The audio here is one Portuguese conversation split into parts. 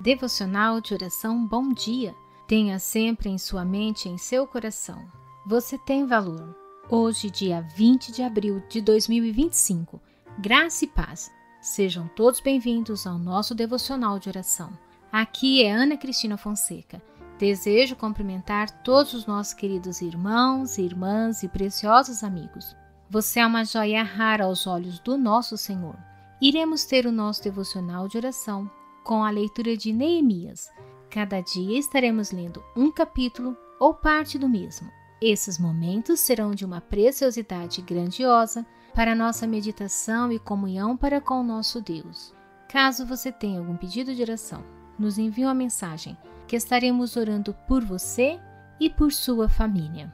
Devocional de oração Bom Dia. Tenha sempre em sua mente e em seu coração. Você tem valor. Hoje, dia 20 de abril de 2025. Graça e paz. Sejam todos bem-vindos ao nosso Devocional de oração. Aqui é Ana Cristina Fonseca. Desejo cumprimentar todos os nossos queridos irmãos, irmãs e preciosos amigos. Você é uma joia rara aos olhos do nosso Senhor. Iremos ter o nosso Devocional de oração com a leitura de Neemias. Cada dia estaremos lendo um capítulo ou parte do mesmo. Esses momentos serão de uma preciosidade grandiosa para nossa meditação e comunhão para com o nosso Deus. Caso você tenha algum pedido de oração, nos envie uma mensagem que estaremos orando por você e por sua família.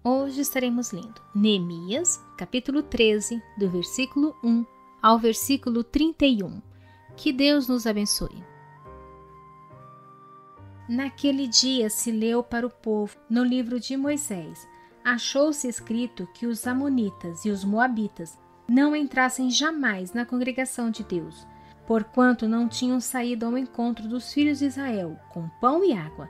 Hoje estaremos lendo Neemias, capítulo 13, do versículo 1 ao versículo 31. Que Deus nos abençoe. Naquele dia se leu para o povo, no livro de Moisés, achou-se escrito que os amonitas e os moabitas não entrassem jamais na congregação de Deus, porquanto não tinham saído ao encontro dos filhos de Israel com pão e água.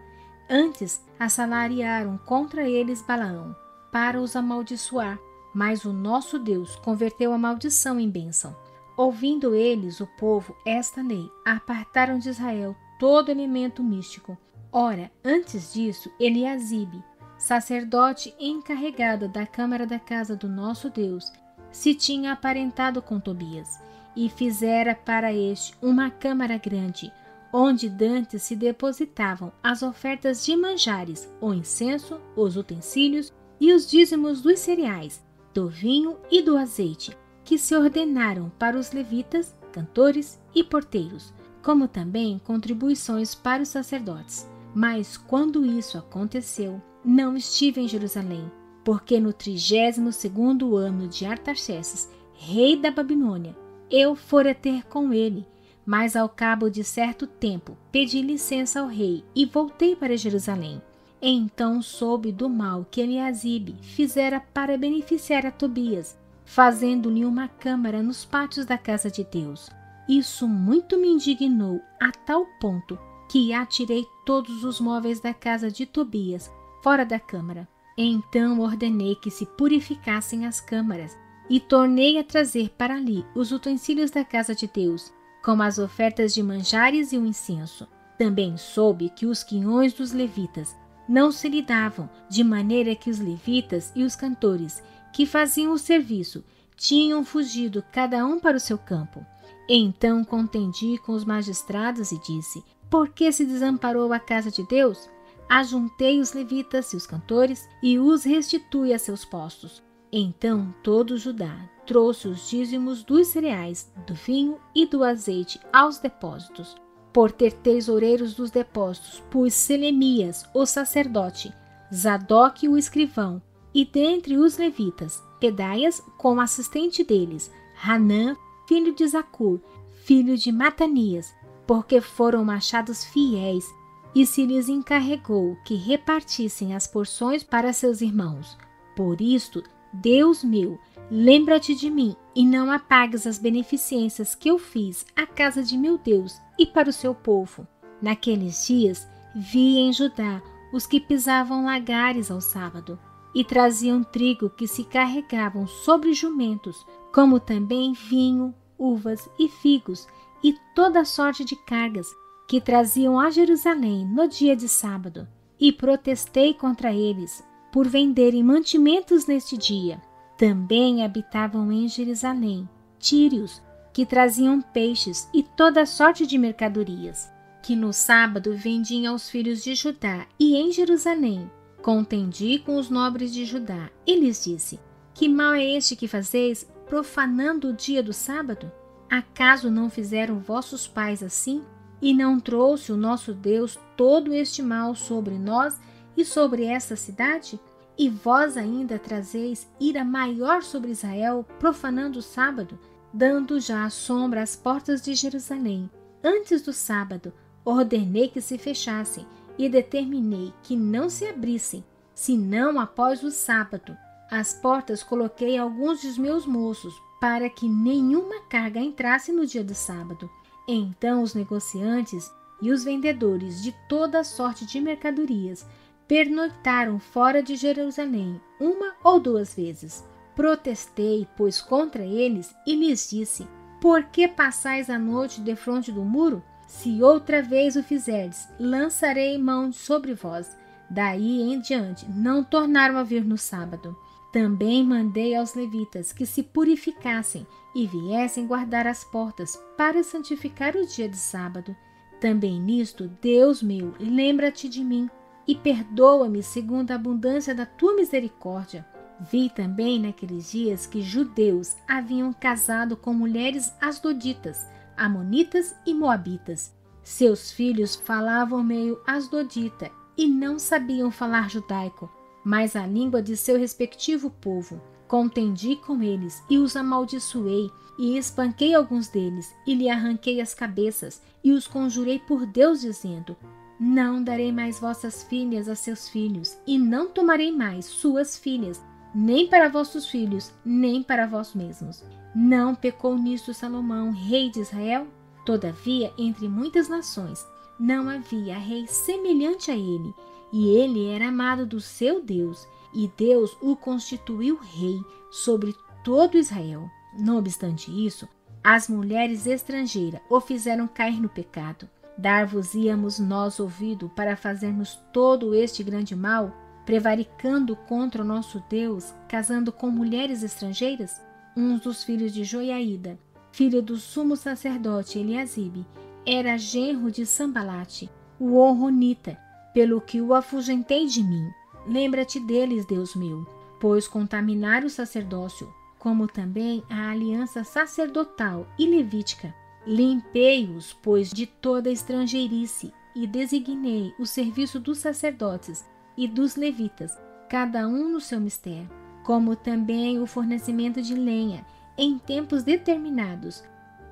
Antes assalariaram contra eles Balaão, para os amaldiçoar, mas o nosso Deus converteu a maldição em bênção. Ouvindo eles, o povo, esta lei, apartaram de Israel todo elemento místico. Ora, antes disso, Eliasibe, sacerdote encarregado da câmara da casa do nosso Deus, se tinha aparentado com Tobias, e fizera para este uma câmara grande, onde dantes se depositavam as ofertas de manjares, o incenso, os utensílios e os dízimos dos cereais, do vinho e do azeite, que se ordenaram para os levitas, cantores e porteiros, como também contribuições para os sacerdotes. Mas quando isso aconteceu, não estive em Jerusalém, porque no 32º ano de Artaxerxes, rei da Babilônia, eu fora ter com ele, mas ao cabo de certo tempo pedi licença ao rei e voltei para Jerusalém. Então soube do mal que Eliasibe fizera para beneficiar a Tobias, fazendo-lhe uma câmara nos pátios da casa de Deus. Isso muito me indignou a tal ponto que atirei todos os móveis da casa de Tobias fora da câmara. Então ordenei que se purificassem as câmaras e tornei a trazer para ali os utensílios da casa de Deus, como as ofertas de manjares e o incenso. Também soube que os quinhões dos levitas não se lhe davam, de maneira que os levitas e os cantores que faziam o serviço tinham fugido cada um para o seu campo. Então contendi com os magistrados e disse: por que se desamparou a casa de Deus? Ajuntei os levitas e os cantores e os restitui a seus postos. Então todo Judá trouxe os dízimos dos cereais, do vinho e do azeite aos depósitos. Por ter tesoureiros dos depósitos, pus Selemias, o sacerdote, Zadoque, o escrivão, e dentre os levitas, Pedaias como assistente deles, Hanã, filho de Zacur, filho de Matanias, porque foram achados fiéis, e se lhes encarregou que repartissem as porções para seus irmãos. Por isto, Deus meu, lembra-te de mim e não apagues as beneficências que eu fiz à casa de meu Deus e para o seu povo. Naqueles dias, vi em Judá os que pisavam lagares ao sábado, e traziam trigo que se carregavam sobre jumentos, como também vinho, uvas e figos, e toda sorte de cargas, que traziam a Jerusalém no dia de sábado. E protestei contra eles, por venderem mantimentos neste dia. Também habitavam em Jerusalém tírios, que traziam peixes e toda sorte de mercadorias, que no sábado vendiam aos filhos de Judá, e em Jerusalém contendi com os nobres de Judá, e lhes disse: que mal é este que fazeis, profanando o dia do sábado? Acaso não fizeram vossos pais assim? E não trouxe o nosso Deus todo este mal sobre nós e sobre esta cidade? E vós ainda trazeis ira maior sobre Israel, profanando o sábado, dando já a sombra às portas de Jerusalém. Antes do sábado, ordenei que se fechassem, e determinei que não se abrissem, senão após o sábado. Às portas coloquei alguns dos meus moços, para que nenhuma carga entrasse no dia do sábado. Então os negociantes e os vendedores de toda sorte de mercadorias pernoitaram fora de Jerusalém 1 ou 2 vezes. Protestei, pois, contra eles e lhes disse: por que passais a noite defronte do muro? Se outra vez o fizerdes, lançarei mão sobre vós. Daí em diante não tornaram a vir no sábado. Também mandei aos levitas que se purificassem e viessem guardar as portas para santificar o dia de sábado. Também nisto, Deus meu, lembra-te de mim e perdoa-me segundo a abundância da tua misericórdia. Vi também naqueles dias que judeus haviam casado com mulheres asdoditas, amonitas e moabitas. Seus filhos falavam meio asdodita e não sabiam falar judaico, mas a língua de seu respectivo povo. Contendi com eles e os amaldiçoei e espanquei alguns deles e lhe arranquei as cabeças e os conjurei por Deus dizendo: não darei mais vossas filhas a seus filhos e não tomarei mais suas filhas, nem para vossos filhos, nem para vós mesmos. Não pecou nisto Salomão, rei de Israel? Todavia, entre muitas nações, não havia rei semelhante a ele, e ele era amado do seu Deus, e Deus o constituiu rei sobre todo Israel. Não obstante isso, as mulheres estrangeiras o fizeram cair no pecado. Dar-vos-íamos nós ouvido para fazermos todo este grande mal, prevaricando contra o nosso Deus, casando com mulheres estrangeiras? Um dos filhos de Joiaída, filho do sumo sacerdote Eliasibe, era genro de Sambalate, o Horronita, pelo que o afugentei de mim. Lembra-te deles, Deus meu, pois contaminaram o sacerdócio, como também a aliança sacerdotal e levítica. Limpei-os, pois, de toda estrangeirice, e designei o serviço dos sacerdotes e dos levitas, cada um no seu mistério, como também o fornecimento de lenha em tempos determinados,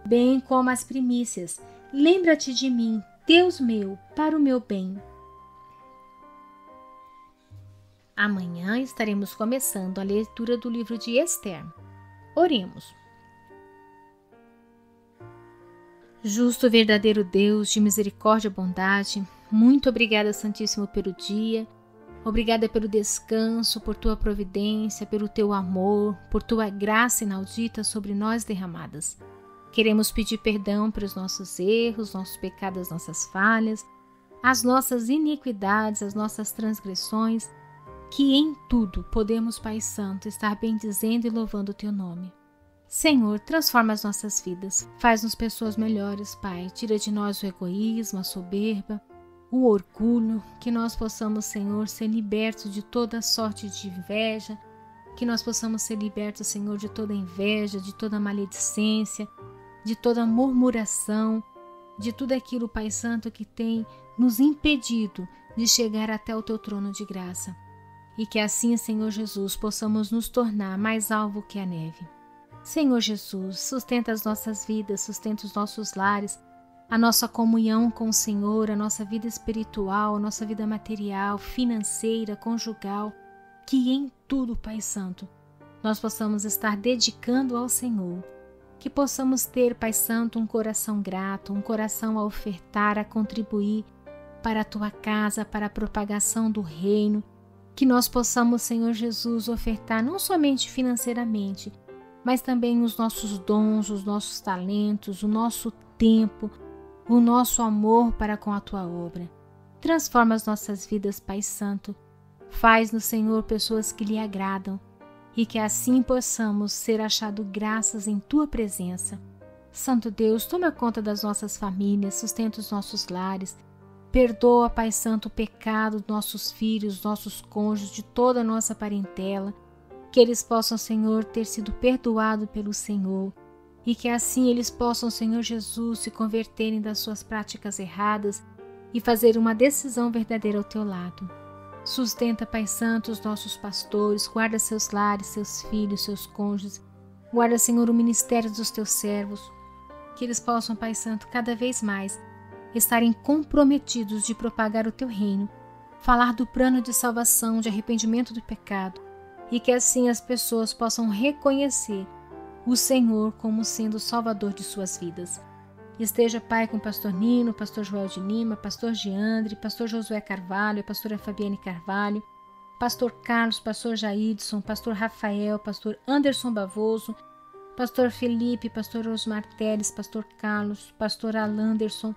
bem como as primícias. Lembra-te de mim, Deus meu, para o meu bem. Amanhã estaremos começando a leitura do livro de Ester. Oremos. Justo e verdadeiro Deus, de misericórdia e bondade, muito obrigada, Santíssimo, pelo dia. Obrigada pelo descanso, por tua providência, pelo teu amor, por tua graça inaudita sobre nós derramadas. Queremos pedir perdão pelos nossos erros, nossos pecados, nossas falhas, as nossas iniquidades, as nossas transgressões, que em tudo podemos, Pai Santo, estar bendizendo e louvando o teu nome. Senhor, transforma as nossas vidas, faz-nos pessoas melhores, Pai. Tira de nós o egoísmo, a soberba, o orgulho, que nós possamos, Senhor, ser libertos de toda sorte de inveja, que nós possamos ser libertos, Senhor, de toda inveja, de toda maledicência, de toda murmuração, de tudo aquilo, Pai Santo, que tem nos impedido de chegar até o teu trono de graça. E que assim, Senhor Jesus, possamos nos tornar mais alvo que a neve. Senhor Jesus, sustenta as nossas vidas, sustenta os nossos lares, a nossa comunhão com o Senhor, a nossa vida espiritual, a nossa vida material, financeira, conjugal, que em tudo, Pai Santo, nós possamos estar dedicando ao Senhor, que possamos ter, Pai Santo, um coração grato, um coração a ofertar, a contribuir para a Tua casa, para a propagação do reino, que nós possamos, Senhor Jesus, ofertar não somente financeiramente, mas também os nossos dons, os nossos talentos, o nosso tempo, o nosso amor para com a Tua obra. Transforma as nossas vidas, Pai Santo. Faz-nos, Senhor, pessoas que lhe agradam e que assim possamos ser achados graças em Tua presença. Santo Deus, toma conta das nossas famílias, sustenta os nossos lares. Perdoa, Pai Santo, o pecado dos nossos filhos, nossos cônjuges, de toda a nossa parentela. Que eles possam, Senhor, ter sido perdoados pelo Senhor e que assim eles possam, Senhor Jesus, se converterem das suas práticas erradas e fazer uma decisão verdadeira ao Teu lado. Sustenta, Pai Santo, os nossos pastores, guarda seus lares, seus filhos, seus cônjuges, guarda, Senhor, o ministério dos Teus servos, que eles possam, Pai Santo, cada vez mais estarem comprometidos de propagar o Teu reino, falar do plano de salvação, de arrependimento do pecado, e que assim as pessoas possam reconhecer o Senhor como sendo o Salvador de suas vidas. Esteja, Pai, com o pastor Nino, pastor Joel de Lima, pastor Giandre, pastor Josué Carvalho, a pastora Fabiane Carvalho, pastor Carlos, pastor Jaidson, pastor Rafael, pastor Anderson Bavoso, pastor Felipe, pastor Osmar Teles, pastor Carlos, pastor Alanderson,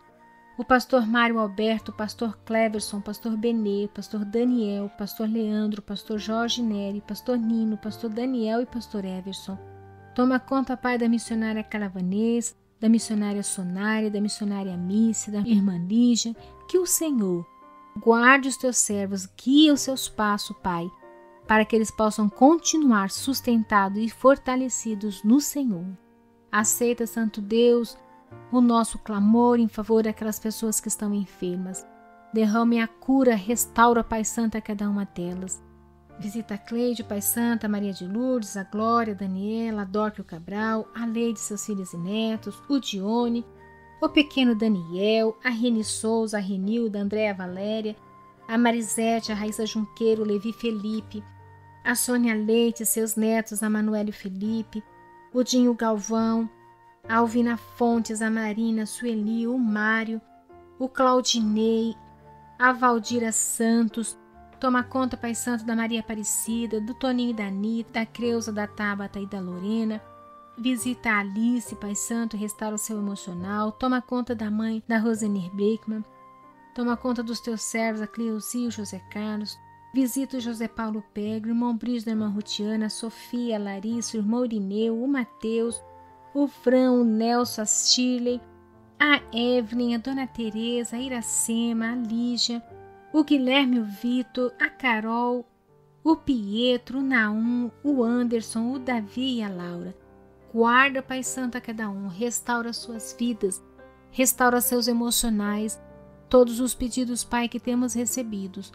o pastor Mário Alberto, pastor Cleverson, pastor Benê, pastor Daniel, pastor Leandro, pastor Jorge Neri, pastor Nino, pastor Daniel e pastor Everson. Toma conta, Pai, da missionária Caravanês, da missionária Sonária, da missionária Mícia, da irmã Lígia, que o Senhor guarde os teus servos, guia os seus passos, Pai, para que eles possam continuar sustentados e fortalecidos no Senhor. Aceita, Santo Deus, o nosso clamor em favor daquelas pessoas que estão enfermas. Derrame a cura, restaura, Pai Santo, a cada uma delas. Visita a Cleide, Pai Santa, Maria de Lourdes, a Glória, a Daniela, a Dorque, o Cabral, a Leide, seus filhos e netos, o Dione, o pequeno Daniel, a Reni Souza, a Renilda, a Andréa Valéria, a Marisete, a Raíssa Junqueiro, o Levi Felipe, a Sônia Leite, seus netos, a Manuélio Felipe, o Dinho Galvão, a Alvina Fontes, a Marina, a Sueli, o Mário, o Claudinei, a Valdira Santos. Toma conta, Pai Santo, da Maria Aparecida, do Toninho e da Anitta, da Creuza, da Tabata e da Lorena. Visita a Alice, Pai Santo, restaura o seu emocional. Toma conta da mãe da Rosenir Beckman. Toma conta dos teus servos, a Cleuci e o José Carlos. Visita o José Paulo Pegro, o irmão Brígio da irmã Rutiana, a Sofia, a Larissa, o irmão Irineu, o Mateus, o Fran, o Nelson, a Shirley, a Evelyn, a Dona Teresa, a Iracema, a Lígia, o Guilherme, o Vitor, a Carol, o Pietro, o Naum, o Anderson, o Davi e a Laura. Guarda, Pai Santo, a cada um, restaura suas vidas, restaura seus emocionais, todos os pedidos, Pai, que temos recebidos.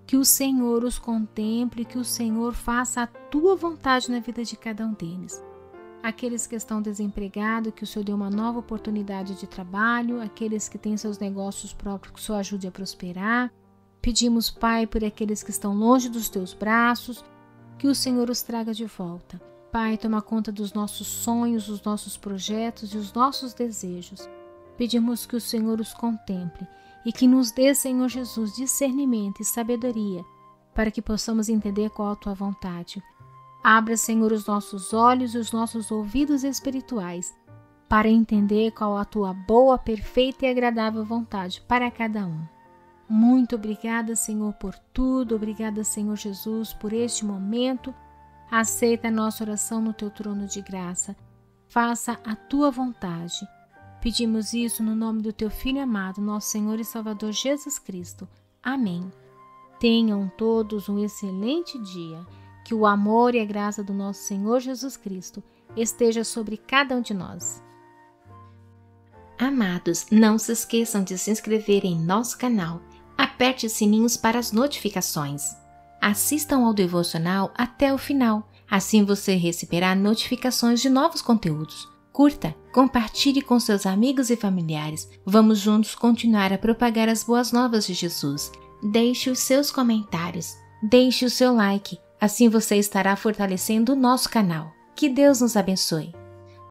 Que o Senhor os contemple, que o Senhor faça a tua vontade na vida de cada um deles. Aqueles que estão desempregados, que o Senhor dê uma nova oportunidade de trabalho, aqueles que têm seus negócios próprios, que o Senhor ajude a prosperar. Pedimos, Pai, por aqueles que estão longe dos teus braços, que o Senhor os traga de volta. Pai, toma conta dos nossos sonhos, dos nossos projetos e os nossos desejos. Pedimos que o Senhor os contemple e que nos dê, Senhor Jesus, discernimento e sabedoria para que possamos entender qual a tua vontade. Abra, Senhor, os nossos olhos e os nossos ouvidos espirituais para entender qual a tua boa, perfeita e agradável vontade para cada um. Muito obrigada, Senhor, por tudo. Obrigada, Senhor Jesus, por este momento. Aceita a nossa oração no teu trono de graça. Faça a tua vontade. Pedimos isso no nome do teu Filho amado, nosso Senhor e Salvador Jesus Cristo. Amém. Tenham todos um excelente dia. Que o amor e a graça do nosso Senhor Jesus Cristo esteja sobre cada um de nós. Amados, não se esqueçam de se inscrever em nosso canal. Aperte os sininhos para as notificações. Assistam ao devocional até o final. Assim você receberá notificações de novos conteúdos. Curta, compartilhe com seus amigos e familiares. Vamos juntos continuar a propagar as boas novas de Jesus. Deixe os seus comentários. Deixe o seu like. Assim você estará fortalecendo o nosso canal. Que Deus nos abençoe.